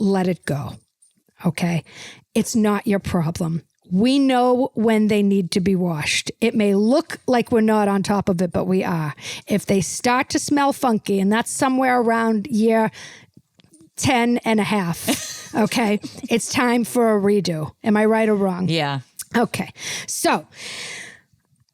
let it go. Okay? It's not your problem. We know when they need to be washed. It may look like we're not on top of it, but we are. If they start to smell funky, and that's somewhere around year 10 and a half, okay, it's time for a redo. Am I right or wrong? Yeah. Okay. So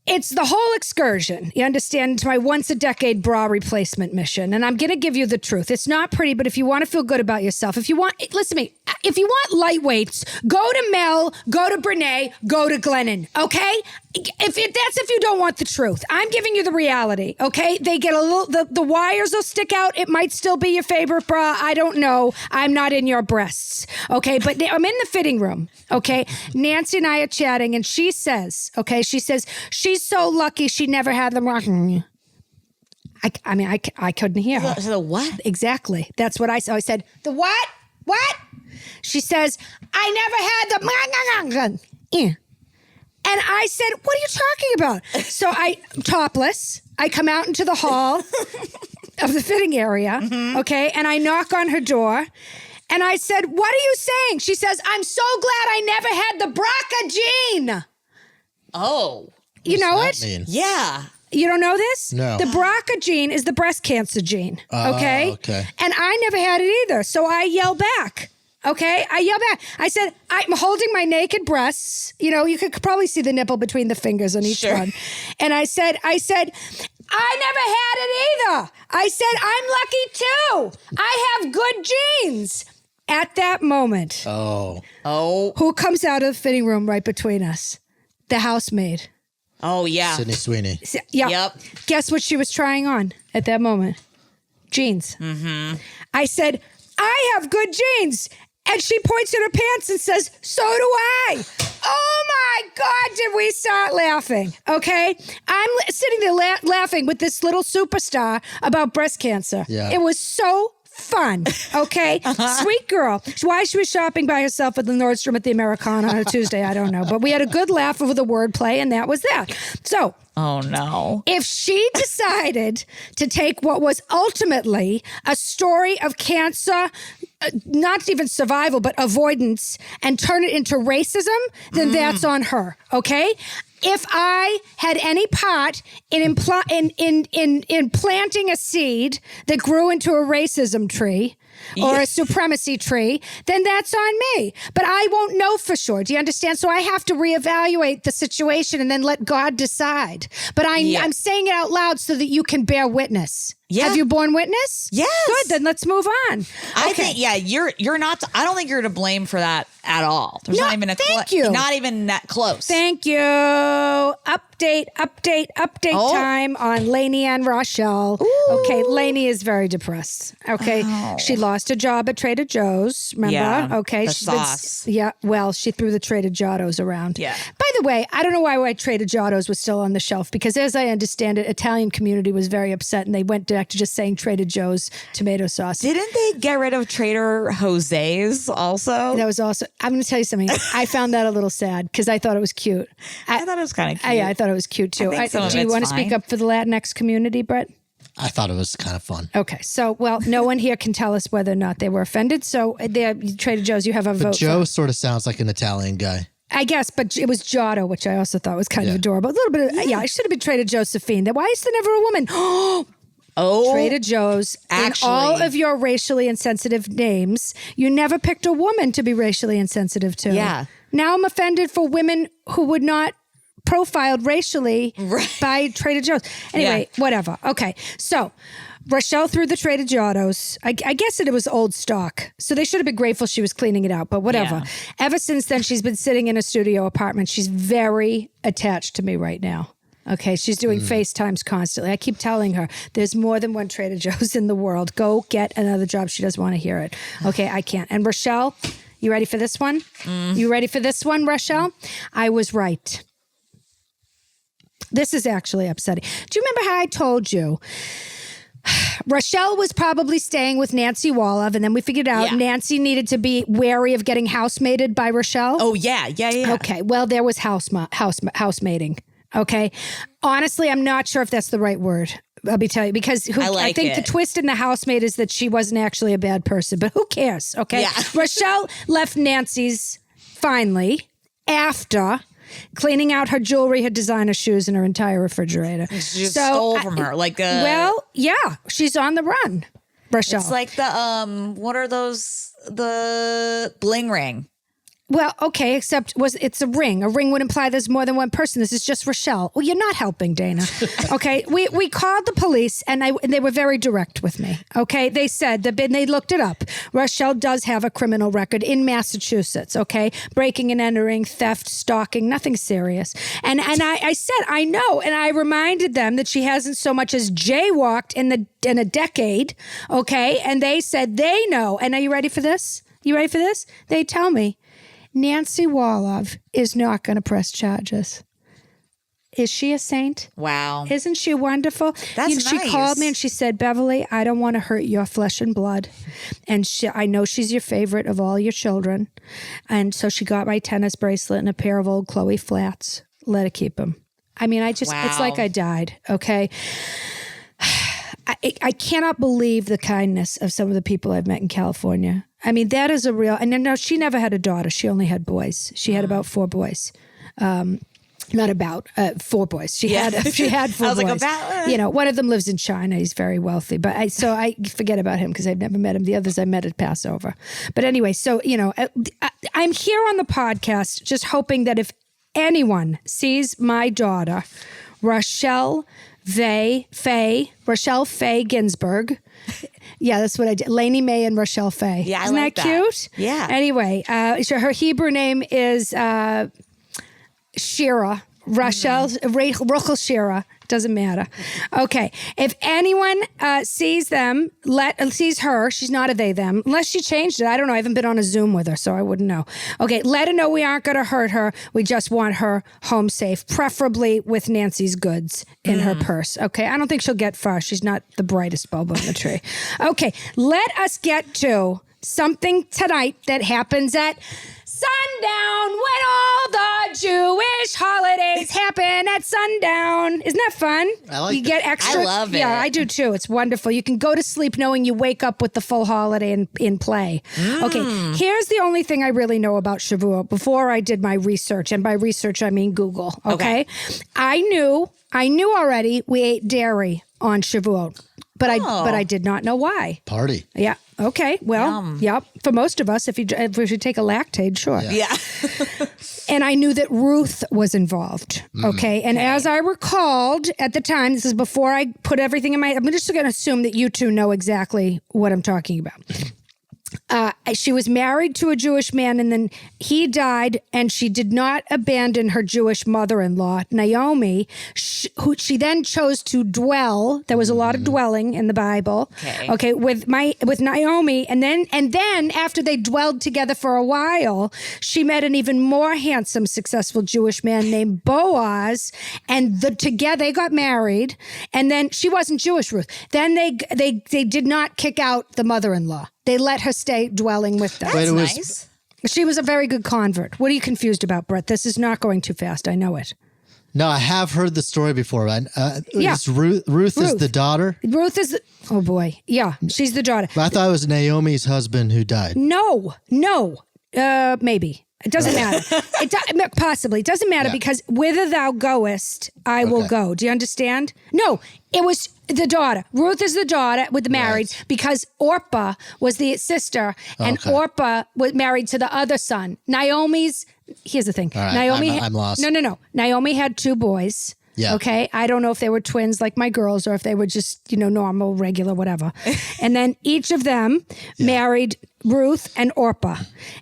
it's the whole excursion. You understand? It's my once a decade bra replacement mission. And I'm going to give you the truth. It's not pretty, but if you want to feel good about yourself, if you want, listen to me, if you want lightweights, go to Mel, go to Brene, go to Glennon. Okay? That's if you don't want the truth. I'm giving you the reality. Okay? They get a little, the wires will stick out. It might still be your favorite bra. I don't know. I'm not in your breasts. Okay? But I'm in the fitting room. Okay? Nancy and I are chatting and she says, she's so lucky she never had them rocking. I couldn't hear her. So the what? Exactly. That's what I said. I said, the what? What? She says, I never had the... And I said, what are you talking about? So topless, I come out into the hall of the fitting area, okay, and I knock on her door, and I said, what are you saying? She says, I'm so glad I never had the BRCA gene. Oh. You know What's it? that mean? Yeah. You don't know this? No. The BRCA gene is the breast cancer gene, okay? Okay. And I never had it either, so I yell back. Okay, I yell back. I said, I'm holding my naked breasts. You know, you could probably see the nipple between the fingers on each one. And I said, I never had it either. I said, I'm lucky too. I have good genes. At that moment, who comes out of the fitting room right between us? The housemaid. Oh, yeah. Sydney Sweeney. Yep. Guess what she was trying on at that moment? Jeans. Mm-hmm. I said, I have good jeans. And she points at her pants and says, so do I. Oh my God, did we start laughing? Okay. I'm sitting there laughing with this little superstar about breast cancer. Yeah. It was so fun. Okay. Sweet girl. Why she was shopping by herself at the Nordstrom at the Americana on a Tuesday, I don't know. But we had a good laugh over the wordplay, and that was that. So, oh no. if she decided to take what was ultimately a story of cancer, not even survival, but avoidance, and turn it into racism, then that's on her. Okay. If I had any part in planting a seed that grew into a racism tree or a supremacy tree, then that's on me. But I won't know for sure. Do you understand? So I have to reevaluate the situation and then let God decide. But I'm saying it out loud so that you can bear witness. Yeah. Have you borne witness? Yes. Good. Then let's move on. I think, you're not, I don't think you're to blame for that at all. There's not even thank you. Not even that close. Thank you. Update time on Lainey and Rochelle. Ooh. Okay, Lainey is very depressed. Okay, she lost a job at Trader Joe's. Remember? Yeah, okay, the sauce. Well, she threw the Trader Giottos around. Yeah. By the way, I don't know why Trader Giottos was still on the shelf because, as I understand it, Italian community was very upset and they went back to just saying Trader Joe's tomato sauce. Didn't they get rid of Trader Jose's also? That was also. I'm going to tell you something. I found that a little sad because I thought it was cute. I thought it was kind of cute. Yeah, I thought it was cute too. Do you want to speak up for the Latinx community, Brett? I thought it was kind of fun. Okay, so no one here can tell us whether or not they were offended. So Trader Joe's, you have a vote. Joe sort of sounds like an Italian guy. I guess, but it was Giotto, which I also thought was kind of adorable. A little bit of, it should have been Trader Josephine. Why is there never a woman? Oh, Trader Joe's. Actually, in all of your racially insensitive names, you never picked a woman to be racially insensitive to. Yeah. Now I'm offended for women who would not profiled racially by Trader Joe's. Anyway, whatever. Okay, so Rochelle threw the Trader Giottos. I guess it was old stock, so they should have been grateful she was cleaning it out, but whatever. Yeah. Ever since then, she's been sitting in a studio apartment. She's very attached to me right now. Okay, she's doing FaceTimes constantly. I keep telling her, there's more than one Trader Joe's in the world. Go get another job. She doesn't want to hear it. Okay, I can't. And Rochelle, you ready for this one? You ready for this one, Rochelle? I was right. This is actually upsetting. Do you remember how I told you Rochelle was probably staying with Nancy Wolof, and then we figured out Nancy needed to be wary of getting housemated by Rochelle? Oh, yeah. Okay, well, there was housemating. Okay. Honestly, I'm not sure if that's the right word. Let me tell you, because I think the twist in The Housemaid is that she wasn't actually a bad person, but who cares? Okay. Yeah. Rochelle left Nancy's finally after cleaning out her jewelry, her designer shoes, and her entire refrigerator. She just stole from her. She's on the run, Rochelle. It's like the, what are those? The bling ring. Well, okay, except it's a ring. A ring would imply there's more than one person. This is just Rochelle. Well, you're not helping, Dana. Okay, we called the police and they were very direct with me. Okay, they said they looked it up. Rochelle does have a criminal record in Massachusetts. Okay, breaking and entering, theft, stalking, nothing serious. And I said I know, and I reminded them that she hasn't so much as jaywalked in a decade. Okay, and they said they know. And are you ready for this? They tell me Nancy Wolof is not going to press charges. Is she a saint? Wow. Isn't she wonderful? That's She nice. called me and she said, Beverly, I don't want to hurt your flesh and blood. And I know she's your favorite of all your children. And so she got my tennis bracelet and a pair of old Chloe flats. Let her keep them. I mean, it's like I died, okay? I cannot believe the kindness of some of the people I've met in California. I mean, that is a real, and no, she never had a daughter. She only had boys. She had about 4 boys. Not about 4 boys. She had 4 boys. Like, about, one of them lives in China. He's very wealthy, but I forget about him because I've never met him. The others I met at Passover. But anyway, so I'm here on the podcast just hoping that if anyone sees my daughter, Rochelle Faye Ginsburg. Yeah, that's what I did. Lainey May and Rochelle Faye. Yeah, Isn't that cute? Yeah. Anyway, so her Hebrew name is Shira. Rachel Shira. Doesn't matter. Okay. If anyone sees her, she's not a they, them, unless she changed it. I don't know. I haven't been on a Zoom with her, so I wouldn't know. Okay. Let her know we aren't going to hurt her. We just want her home safe, preferably with Nancy's goods in her purse. Okay. I don't think she'll get far. She's not the brightest bulb on the tree. Okay. Let us get to something tonight that happens at sundown, when all the Jewish holidays happen at sundown. Isn't that fun? I like you that. get extra. I love it. Yeah, I do too. It's wonderful. You can go to sleep knowing you wake up with the full holiday in play. Okay, here's the only thing I really know about Shavuot before I did my research, and by research I mean Google. Okay. I knew already we ate dairy on Shavuot. But I did not know why. Party. Yeah. Okay. Well, yep. For most of us, if you take a Lactaid, sure. Yeah. And I knew that Ruth was involved. Okay. And as I recalled at the time, this is before I put everything in I'm just going to assume that you two know exactly what I'm talking about. She was married to a Jewish man, and then he died, and she did not abandon her Jewish mother-in-law, Naomi, who she then chose to dwell. There was a lot of dwelling in the Bible. Okay, with Naomi, and then after they dwelled together for a while, she met an even more handsome, successful Jewish man named Boaz, and together they got married. And then she wasn't Jewish, Ruth. Then they did not kick out the mother-in-law. They let her stay dwelling with them. That's nice. She was a very good convert. What are you confused about, Brett? This is not going too fast. I know it. No, I have heard the story before. Yeah. Ruth is the daughter? Ruth is oh boy. Yeah, she's the daughter. But I thought it was Naomi's husband who died. No. Maybe. It doesn't matter. Possibly. It doesn't matter because whither thou goest, I will go. Do you understand? No, it was the daughter. Ruth is the daughter with the married because Orpah was the sister, and Orpah was married to the other son. Here's the thing. All right, Naomi. I'm lost. No. Naomi had 2 boys. Yeah. Okay. I don't know if they were twins like my girls or if they were just, normal, regular, whatever. And then each of them married Ruth and Orpah.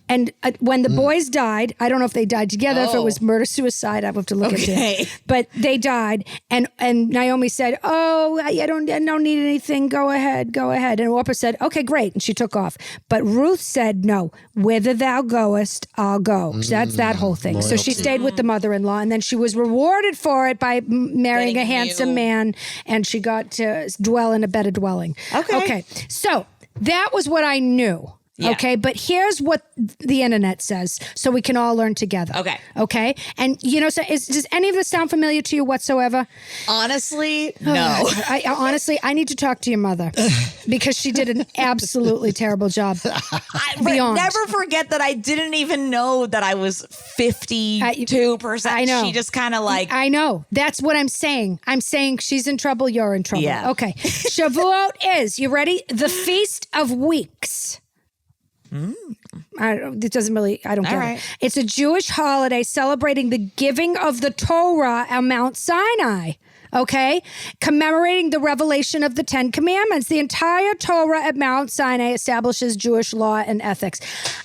And when the boys died, I don't know if they died together, if it was murder-suicide, I have to look into it. But they died. And Naomi said, I don't need anything. Go ahead. And Orpah said, okay, great. And she took off. But Ruth said, no, whither thou goest, I'll go. That's that whole thing. Loyalty. So she stayed with the mother-in-law, and then she was rewarded for it by marrying a handsome man, and she got to dwell in a better dwelling. Okay. So that was what I knew. Yeah. Okay, but here's what the internet says, so we can all learn together. Okay. Okay, and so does any of this sound familiar to you whatsoever? Honestly, no. I honestly, I need to talk to your mother because she did an absolutely terrible job. Beyond. Never forget that I didn't even know that I was 52%. I know. She just kind of like. I know. That's what I'm saying. I'm saying she's in trouble. You're in trouble. Yeah. Okay. Shavuot is, you ready? The Feast of Weeks. It doesn't really, I don't get right. it. It's a Jewish holiday celebrating the giving of the Torah on Mount Sinai. Okay, commemorating the revelation of the 10 Commandments. The entire Torah at Mount Sinai establishes Jewish law and ethics.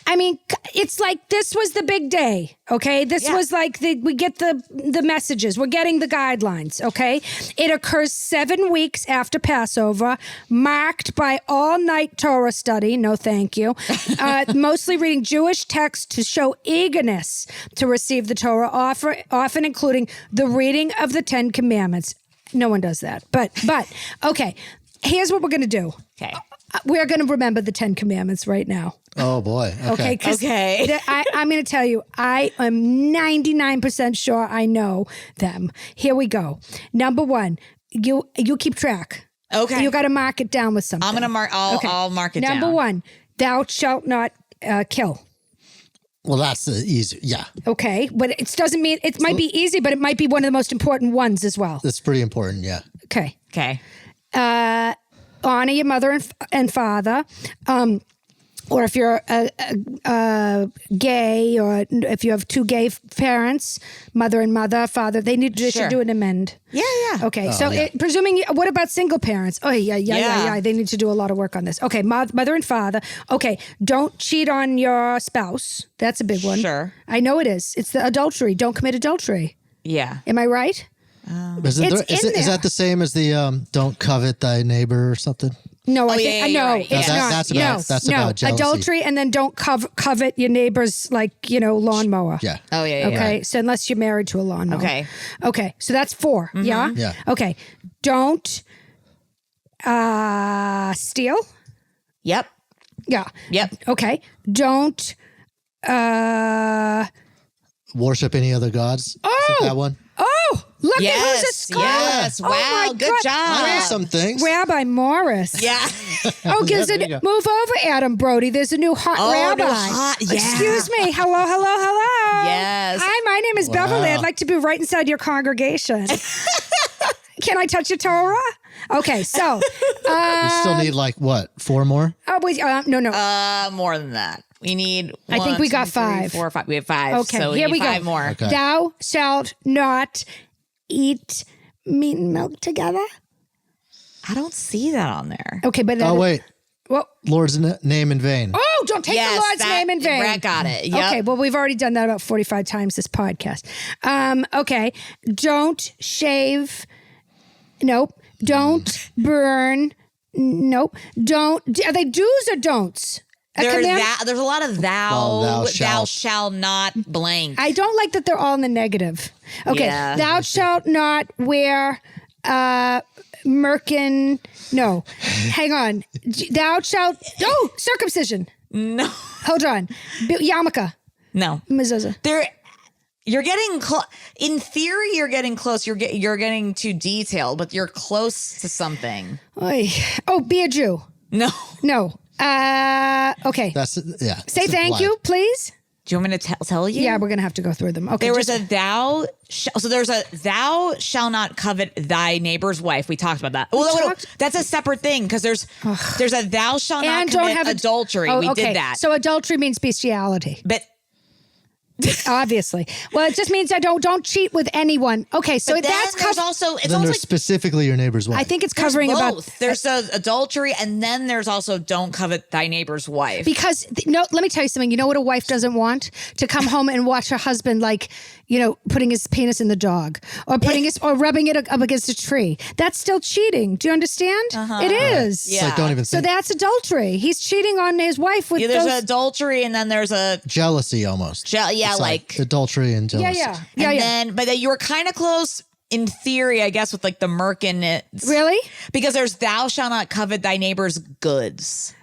I mean, it's like this was the big day. Okay, this was like we get the messages. We're getting the guidelines. Okay, it occurs 7 weeks after Passover, marked by all-night Torah study. No, thank you. Mostly reading Jewish texts to show eagerness to receive the Torah, often including the reading of the 10 Commandments. No one does that. But okay, here's what we're going to do. Okay. We're going to remember the 10 Commandments right now. Oh boy. Okay. Okay. I'm going to tell you, I am 99% sure I know them. Here we go. Number 1, you keep track. Okay. You got to mark it down with something. I'm going to mark, I'll mark it down. Number 1, thou shalt not kill. Well, that's the easy. Yeah, Okay. But it doesn't mean, it might be easy, but it might be one of the most important ones as well. that's pretty important. Yeah. Okay. Okay. Honor your mother and father. Or if you're gay, or if you have 2 gay parents, mother and mother, father, they should do an amend. Yeah. Okay, yeah. Presuming, what about single parents? Oh, yeah. They need to do a lot of work on this. Okay, mother and father. Okay, don't cheat on your spouse. That's a big one. Sure. I know it is. It's the adultery. Don't commit adultery. Yeah. Am I right? Is there. that the same as the don't covet thy neighbor or something? No, I yeah, think you're no, right. it's Yeah. not. That's about jealousy. Adultery, and then don't covet your neighbor's lawnmower. Yeah. Oh, yeah. Okay, so unless you're married to a lawnmower. Okay, so that's 4. Yeah. Yeah. Okay, don't steal. Yep. Yeah. Yep. Okay, don't Worship any other gods? Is it that one? Oh, look at who's a Yes. scholar. Yes. Oh, Wow. my Good God. job. I know some things. Rabbi Morris. Yeah. Oh, there you go. move over, Adam Brody. There's a new hot rabbi. new hot- yeah. Excuse me. Hello. Yes. Hi, my name is Beverly. Wow. I'd like to be right inside your congregation. Can I touch your Torah? Okay, so. We still need 4 more? Oh, wait, no. More than that. We need. I think we got 5. 4, 5. We have 5. Okay, so here need we go. 5 more. Okay. Thou shalt not eat meat and milk together. I don't see that on there. Okay, but Oh, wait. Well, Lord's name in vain. oh, don't take the Lord's name in vain. Brett got it. Yep. Okay, well, we've already done that about 45 times this podcast. Okay, don't shave. Nope. Don't burn. Nope. Don't. Are they do's or don'ts? There's a lot of Well, thou thou shall not blank. I don't like that they're all in the negative. Okay. Yeah. Thou shalt not wear merkin. No. Hang on. Thou shalt. Oh, circumcision. No. Hold on. Yarmulke. No. Mezuzah. You're getting close. In theory, you're getting close. You're getting too detailed, but you're close to something. Oy. Oh, be a Jew. No. No. Okay. Say thank you, please. Do you want me to tell you? Yeah, we're gonna have to go through them. Okay. There was a thou. So there's a thou shall not covet thy neighbor's wife. We talked about that. Well, that's a separate thing because there's a thou shall not commit adultery. Oh, we okay. did that. So adultery means bestiality. But Obviously. Well, it just means I don't cheat with anyone. Okay, so but then that's there's also it's Then almost there's like specifically your neighbor's wife. I think it's there's covering both. about There's adultery, and then there's also don't covet thy neighbor's wife. because no. Let me tell you something. You know what a wife doesn't want? To come home and watch her husband putting his penis in the dog or or rubbing it up against a tree. That's still cheating. Do you understand? It is. It's like, don't even So think. that's adultery. He's cheating on his wife with there's those. adultery, and then there's a Jealousy almost. It's like adultery and jealousy. But then you were kind of close in theory, I guess, with like the Merkin. Really? Because there's thou shalt not covet thy neighbor's goods.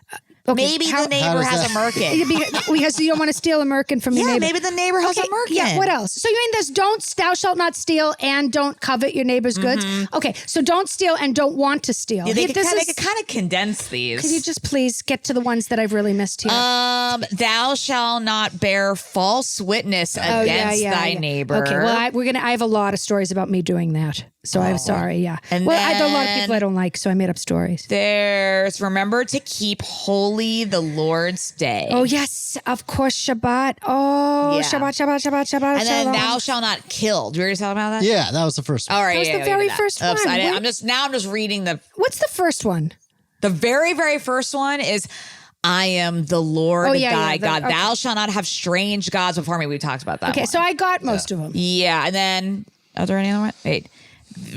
Okay, Maybe the neighbor has a merkin. Because you don't want to steal a merkin from your neighbor. Maybe the neighbor has a merkin. Yeah, what else? So you mean there's thou shalt not steal and don't covet your neighbor's goods? Okay, so don't steal and don't want to steal. Yeah, they could kind of condense these. Could you just please get to the ones that I've really missed here? Thou shalt not bear false witness against thy neighbor. Okay, well, I have a lot of stories about me doing that. So I'm sorry, yeah. And I have a lot of people I don't like, so I made up stories. There's remember to keep holy the Lord's day. Oh, yes, of course, Shabbat. Oh, Yeah. Shabbat. And then Shalom. thou shalt not kill. Do you already talk about that? Yeah, that was the first one. All right. That was the very first one. Oops, Wait. I'm just reading What's the first one? the very, very first one is I am the Lord thy God. okay. Thou shalt not have strange gods before me. We talked about that. Okay, one. so I got most of them. Yeah, and then are there any other one? Wait.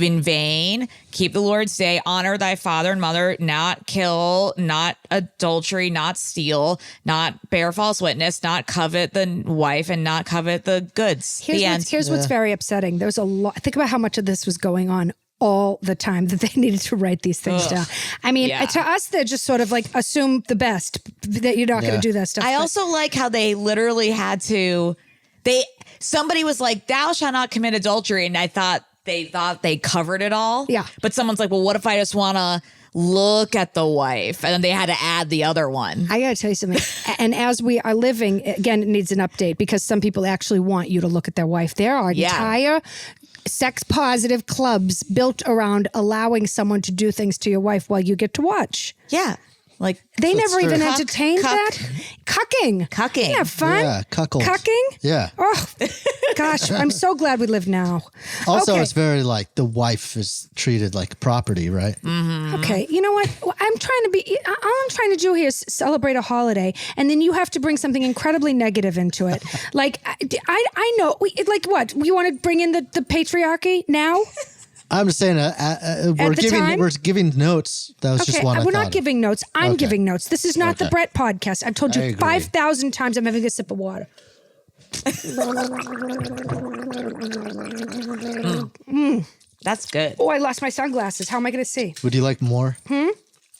In vain, keep the Lord's day, honor thy father and mother, not kill, not adultery, not steal, not bear false witness, not covet the wife, and not covet the goods. Here's what's very upsetting. There's a lot. Think about how much of this was going on all the time that they needed to write these things down. I mean, to us, they're just sort of like assume the best, that you're not going to do that stuff. I also like how they literally had to, somebody was like, thou shalt not commit adultery. And I thought they covered it all. Yeah. But someone's like, well, what if I just want to look at the wife? And then they had to add the other one. I got to tell you something. And as we are living, again, it needs an update because some people actually want you to look at their wife. There are entire sex positive clubs built around allowing someone to do things to your wife while you get to watch. Yeah. Like they never even Cuck, entertained that. Cucking. Yeah, fun. Yeah, cuckold. Cucking? Yeah. Oh, gosh. I'm so glad we live now. Also, Okay. it's very like the wife is treated like property, right? Okay, you know what? All I'm trying to do here is celebrate a holiday, and then you have to bring something incredibly negative into it. Like, I know, like what? You want to bring in the patriarchy now? I'm just saying, we're giving notes. That was just one. We're not giving notes. I'm giving notes. This is not the Brett podcast. I've told I you agree. 5,000 times. I'm having a sip of water. that's good. Oh, I lost my sunglasses. How am I going to see? Would you like more?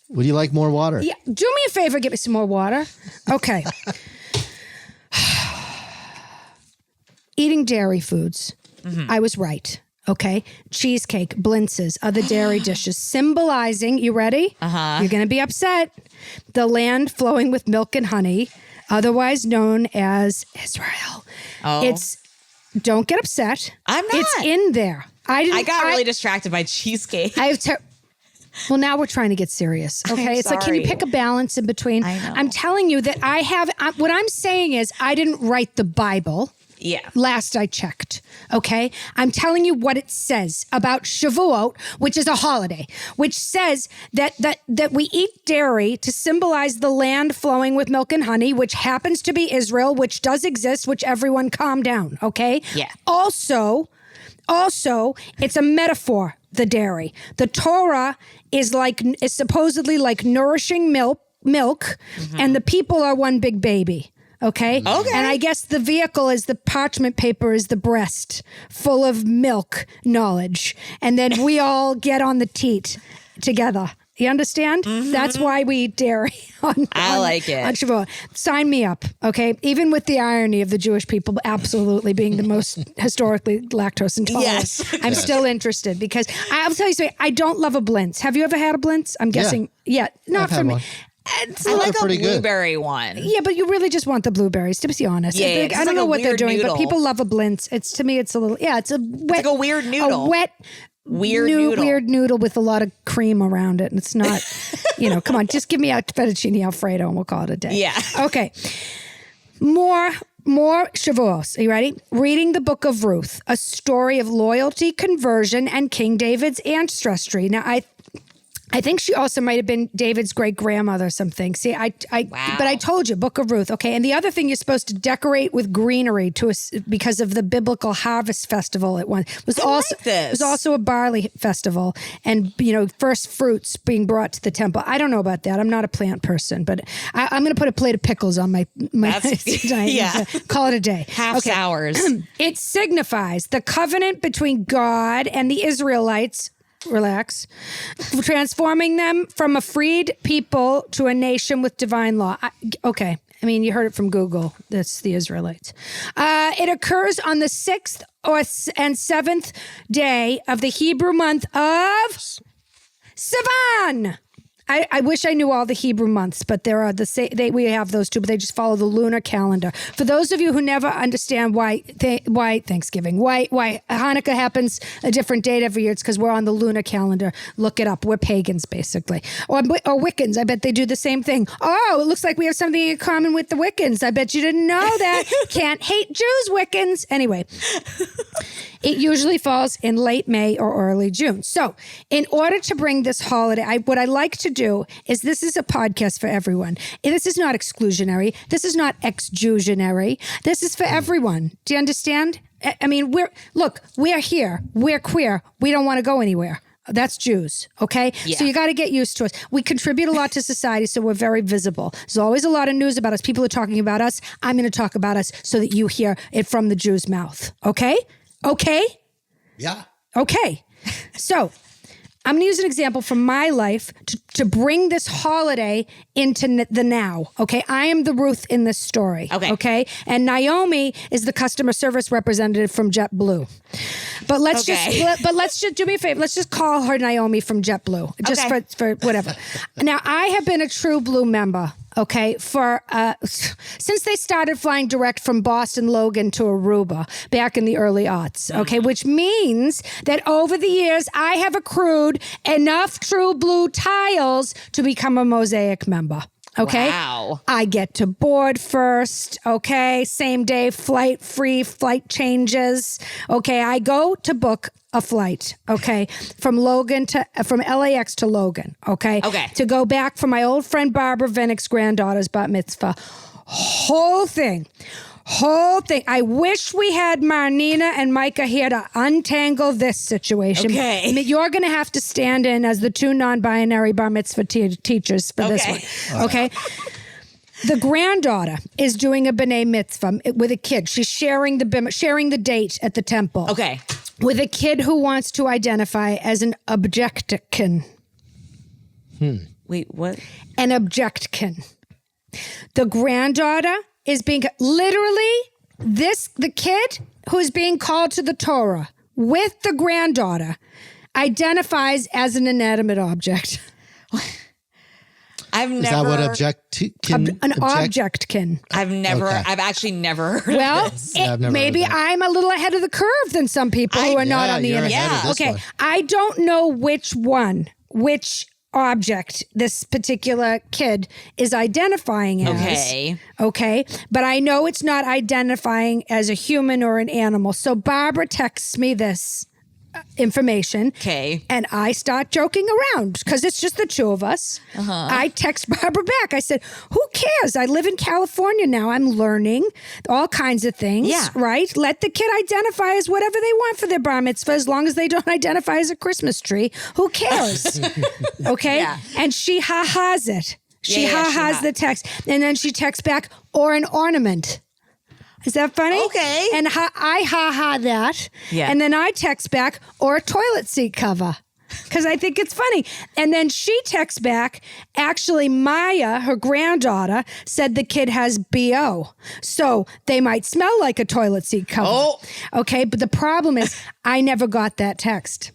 Would you like more water? Yeah, do me a favor. Get me some more water. Okay. Eating dairy foods. I was right. Okay. Cheesecake, blintzes, other dairy dishes symbolizing, you ready? You're going to be upset. The land flowing with milk and honey, otherwise known as Israel. Oh. Don't get upset. I'm not. It's in there. I got really distracted by cheesecake. Well, now we're trying to get serious. Okay. It's like, can you pick a balance in between? I know. I'm telling you that what I'm saying is I didn't write the Bible. Yeah. Last I checked. Okay. I'm telling you what it says about Shavuot, which is a holiday, which says that we eat dairy to symbolize the land flowing with milk and honey, which happens to be Israel, which does exist, which everyone calm down. Okay. Yeah. Also, it's a metaphor, the dairy. The Torah is supposedly like nourishing milk, and the people are one big baby. Okay. And I guess the vehicle is the parchment paper is the breast full of milk knowledge. And then we all get on the teat together. You understand? That's why we eat dairy I like it. on Shavuot. Sign me up. Okay. Even with the irony of the Jewish people absolutely being the most historically lactose intolerant. Yes. I'm still interested because I'll tell you something. I don't love a blintz. Have you ever had a blintz? I'm guessing. Yeah. Not I've for had me. one. I like a pretty good. blueberry one. Yeah, but you really just want the blueberries, to be honest. Yeah, I it's don't like know a what they're weird doing, noodle. but people love a blintz. It's a little, it's a wet. like a weird noodle. A wet, Noodle. weird noodle with a lot of cream around it. And it's not, come on, just give me a fettuccine Alfredo and we'll call it a day. Yeah. Okay. More Shavuos. Are you ready? Reading the book of Ruth, a story of loyalty, conversion, and King David's ancestry. Now, I think she also might have been David's great grandmother or something. See, but I told you, Book of Ruth. Okay, and the other thing you're supposed to decorate with greenery because of the biblical harvest festival. It was also a barley festival, and first fruits being brought to the temple. I don't know about that. I'm not a plant person, but I'm going to put a plate of pickles on my yeah. Call it a day. Half sours. It signifies the covenant between God and the Israelites. Relax. Transforming them from a freed people to a nation with divine law. Okay. I mean, you heard it from Google. That's the Israelites. It occurs on the 6th and 7th day of the Hebrew month of Sivan. I wish I knew all the Hebrew months, but there are we have those too, but they just follow the lunar calendar. For those of you who never understand why Thanksgiving, why Hanukkah happens a different date every year, it's because we're on the lunar calendar. Look it up. We're pagans, basically. Or Wiccans. I bet they do the same thing. Oh, it looks like we have something in common with the Wiccans. I bet you didn't know that. Can't hate Jews, Wiccans. Anyway. It usually falls in late May or early June. So in order to bring this holiday, what I like to do is, this is a podcast for everyone. This is not exclusionary. This is not exclusionary. This is for everyone. Do you understand? I mean, we're here. We're queer. We don't want to go anywhere. That's Jews, okay? Yeah. So you got to get used to us. We contribute a lot to society, so we're very visible. There's always a lot of news about us. People are talking about us. I'm going to talk about us so that you hear it from the Jew's mouth, okay? Okay? Yeah. Okay. So I'm going to use an example from my life to bring this holiday into the now. Okay. I am the Ruth in this story. Okay. Okay. And Naomi is the customer service representative from JetBlue. But let's just do me a favor. Let's just call her Naomi from JetBlue, just for whatever. Now, I have been a True Blue member. Okay, since they started flying direct from Boston Logan to Aruba back in the early aughts, okay, which means that over the years I have accrued enough True Blue tiles to become a Mosaic member. Okay. Wow. I get to board first. Okay. Same day flight, free flight changes. Okay. I go to book a flight. Okay. From LAX to Logan. Okay. Okay. To go back for my old friend Barbara Vinnick's granddaughter's bat mitzvah. Whole thing. I wish we had Marnina and Micah here to untangle this situation. Okay. You're going to have to stand in as the two non-binary bar mitzvah teachers for this one. Okay. The granddaughter is doing a b'nai mitzvah with a kid. She's sharing the date at the temple. Okay. With a kid who wants to identify as an objectkin. Wait, what? An objectkin. The granddaughter is being literally the kid who's being called to the Torah with the granddaughter identifies as an inanimate object. I've never. Is that what objectkin? I've actually never heard of this. Maybe I'm a little ahead of the curve than some people who are not on the internet. Yeah. Okay. I don't know which object this particular kid is identifying as. Okay. But I know it's not identifying as a human or an animal. So Barbara texts me this information. Okay. And I start joking around because it's just the two of us. I text Barbara back. I said, who cares? I live in California now. I'm learning all kinds of things. Yeah. Right? Let the kid identify as whatever they want for their bar mitzvah as long as they don't identify as a Christmas tree. Who cares? Okay? Yeah. And she ha-has it. She ha-has the text. And then she texts back, or an ornament. Is that funny? Okay. And I ha-ha that. Yeah. And then I text back, or a toilet seat cover. Because I think it's funny. And then she texts back, actually, Maya, her granddaughter, said the kid has BO. So they might smell like a toilet seat cover. Oh. Okay. But the problem is, I never got that text.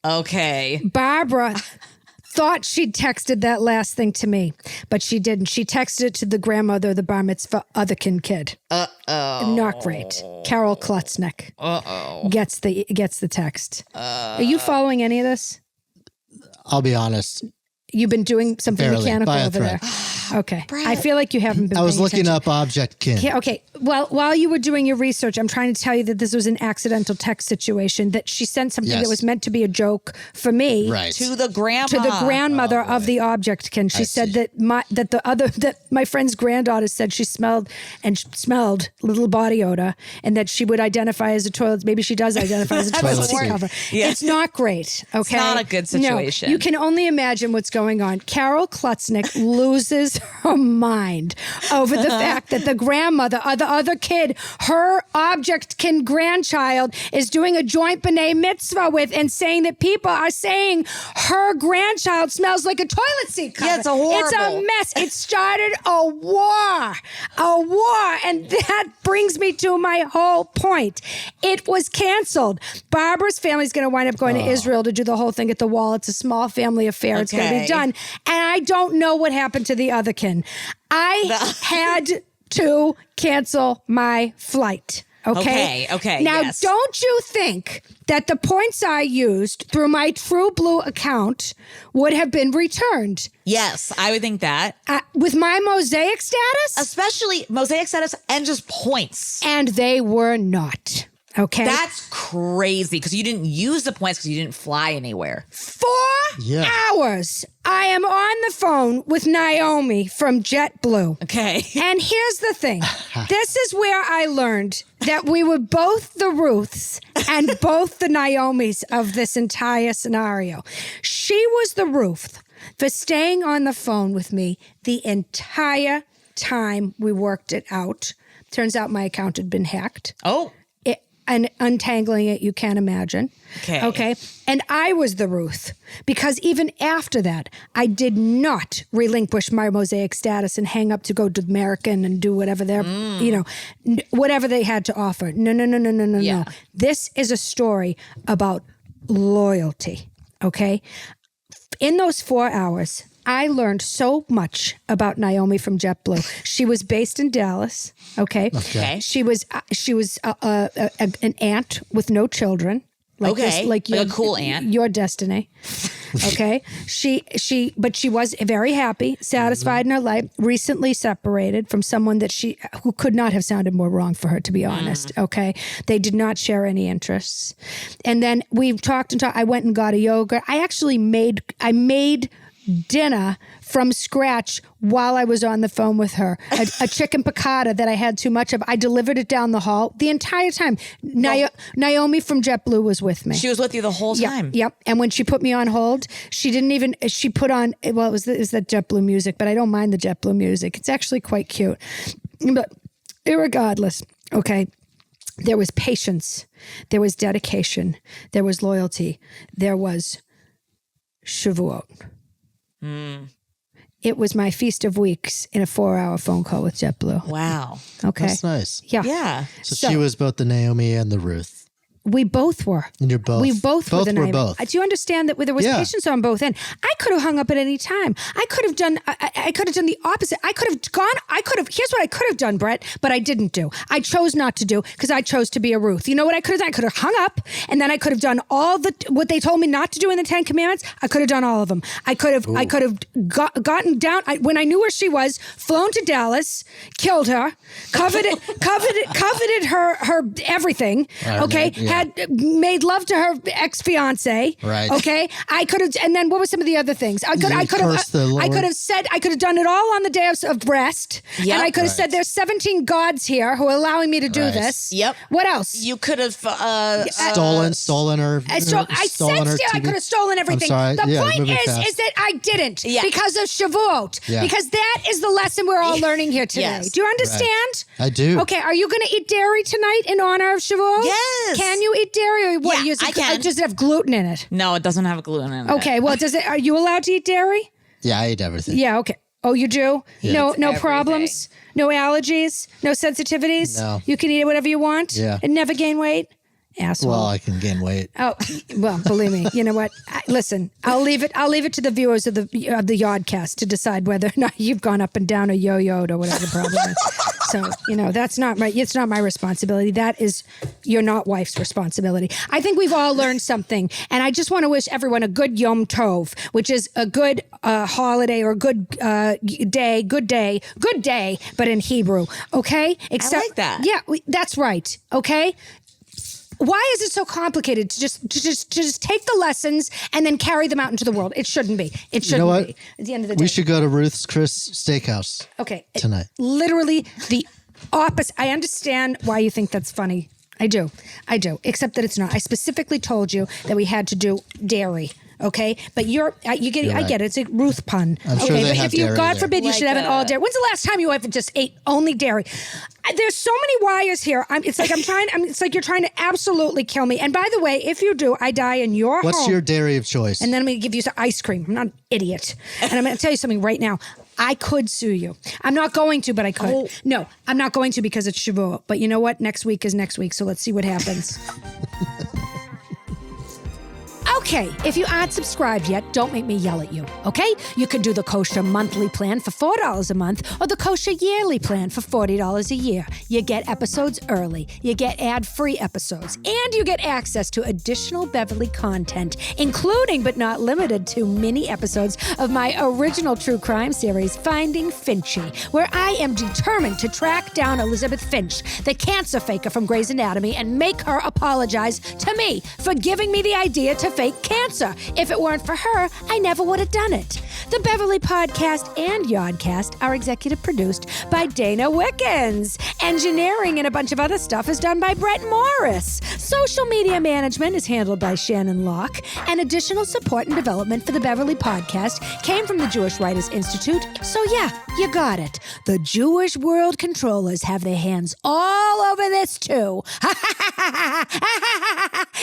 Okay. Barbara thought she'd texted that last thing to me, but she didn't. She texted it to the grandmother of the bar mitzvah otherkin kid. Uh-oh. Not great. Carol Klutznick. Uh-oh. Gets the text. Are you following any of this? I'll be honest. You've been doing something Barely, mechanical over there. Okay. I feel like you haven't been I was paying looking attention. up objectkin. Yeah, okay. Well, while you were doing your research, I'm trying to tell you that this was an accidental text situation, that she sent something that was meant to be a joke for me. Right. To the grandma. To the grandmother of the objectkin. She said that my friend's granddaughter said she smelled little body odor, and that she would identify as a toilet. Maybe she does identify as a toilet seat cover. Yeah. It's not great. Okay. It's not a good situation. No, you can only imagine what's going on. Carol Klutznick loses her mind over the fact that the grandmother or the other kid, her object-kin grandchild, is doing a joint b'nai mitzvah with and saying that people are saying her grandchild smells like a toilet seat cover. Yeah, it's horrible. It's a mess. It started a war. And that brings me to my whole point. It was canceled. Barbara's family's going to wind up going to Israel to do the whole thing at the wall. It's a small family affair. It's going to be done. And I don't know what happened to the other kin. I had to cancel my flight. Okay. Now, yes. don't you think that the points I used through my True Blue account would have been returned? Yes, I would think that. With my Mosaic status? Especially Mosaic status and just points. And they were not. Okay. That's crazy because you didn't use the points because you didn't fly anywhere. 4 hours. I am on the phone with Naomi from JetBlue. Okay. And here's the thing. This is where I learned that we were both the Ruths and both the Naomis of this entire scenario. She was the Ruth for staying on the phone with me the entire time we worked it out. Turns out my account had been hacked. Oh. And untangling it, you can't imagine. Okay. And I was the Ruth because even after that, I did not relinquish my Mosaic status and hang up to go to American and do whatever whatever they had to offer. No. This is a story about loyalty. Okay. In those 4 hours, I learned so much about Naomi from JetBlue. She was based in Dallas. Okay. She was an aunt with no children. Like a cool aunt. Your destiny. Okay. But she was very happy, satisfied in her life, recently separated from someone who could not have sounded more wrong for her, to be honest. Okay. They did not share any interests. And then we talked and talked. I went and got a yogurt. I actually made dinner from scratch while I was on the phone with her. A chicken piccata that I had too much of. I delivered it down the hall the entire time. Naomi from JetBlue was with me. She was with you the whole time. Yep. And when she put me on hold, she put on, it was the JetBlue music, but I don't mind the JetBlue music. It's actually quite cute. But irregardless, okay, there was patience. There was dedication. There was loyalty. There was Shavuot. It was my feast of weeks in a 4-hour phone call with JetBlue. Wow. Okay. That's nice. Yeah. So she was both the Naomi and the Ruth. We both were. And you're both. We both were the Naomi. Both. Do you understand that there was patience on both ends? I could have hung up at any time. I could have done the opposite. Here's what I could have done, Brett, but I didn't do. I chose not to do because I chose to be a Ruth. You know what I could have done? I could have hung up and then I could have done what they told me not to do in the 10 Commandments. I could have done all of them. I could have gotten down when I knew where she was, flown to Dallas, killed her, coveted her everything. Okay. Had made love to her ex-fiance. Right. Okay. I could have, and then what were some of the other things? I could have done it all on the day of rest. Yep. And I could have said there's 17 gods here who are allowing me to do this. Yep. What else? You could have stolen her. I said I could have stolen everything. I'm sorry. The point is that I didn't because of Shavuot. Yeah. Because that is the lesson we're all learning here today. Yes. Do you understand? Right. I do. Okay. Are you going to eat dairy tonight in honor of Shavuot? Yes. Can you eat dairy? Or what? Yeah, I can. Does it have gluten in it? No, it doesn't have gluten in it. Okay. Well, are you allowed to eat dairy? Yeah, I eat everything. Yeah. Okay. Oh, you do? Yeah. No problems? No allergies? No sensitivities? No. You can eat it whatever you want? Yeah. And never gain weight? Asshole. Well, I can gain weight. Oh, well, believe me. You know what? Listen, I'll leave it to the viewers of the Yodcast to decide whether or not you've gone up and down or yo-yoed or whatever the problem is. So, it's not my responsibility. That is your not wife's responsibility. I think we've all learned something. And I just want to wish everyone a good Yom Tov, which is a good holiday or good day, but in Hebrew. Okay? I like that. Yeah, that's right. Okay? Why is it so complicated to just take the lessons and then carry them out into the world? It shouldn't be. It shouldn't be. At the end of the day, we should go to Ruth's Chris Steakhouse. Okay, tonight. Literally the opposite. I understand why you think that's funny. I do. Except that it's not. I specifically told you that we had to do dairy. Okay, but I get it. It's a Ruth pun. I'm okay, sure they but have if you, dairy God there. forbid, you Like should have an all dairy. When's the last time you ever just ate only dairy? There's so many wires here. It's like it's like you're trying to absolutely kill me. And by the way, if you do, I die in your home. What's your dairy of choice? And then I'm going to give you some ice cream. I'm not an idiot. And I'm going to tell you something right now. I could sue you. I'm not going to, but I could. Oh. No, I'm not going to because it's Shavuot. But you know what? Next week is next week. So let's see what happens. Okay, if you aren't subscribed yet, don't make me yell at you, okay? You can do the kosher monthly plan for $4 a month or the kosher yearly plan for $40 a year. You get episodes early, you get ad-free episodes, and you get access to additional Beverly content, including but not limited to mini episodes of my original true crime series, Finding Finchy, where I am determined to track down Elizabeth Finch, the cancer faker from Grey's Anatomy, and make her apologize to me for giving me the idea to fake cancer. If it weren't for her, I never would have done it. The Beverly Podcast and Yodcast are executive produced by Dana Wickens. Engineering and a bunch of other stuff is done by Brett Morris. Social media management is handled by Shannon Locke. And additional support and development for the Beverly Podcast came from the Jewish Writers Institute. So yeah, you got it. The Jewish World Controllers have their hands all over this too.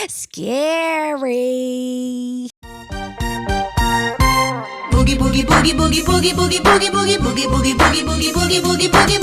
Scary. Boogie boogie boogie boogie boogie boogie boogie boogie boogie boogie boogie boogie boogie boogie boogie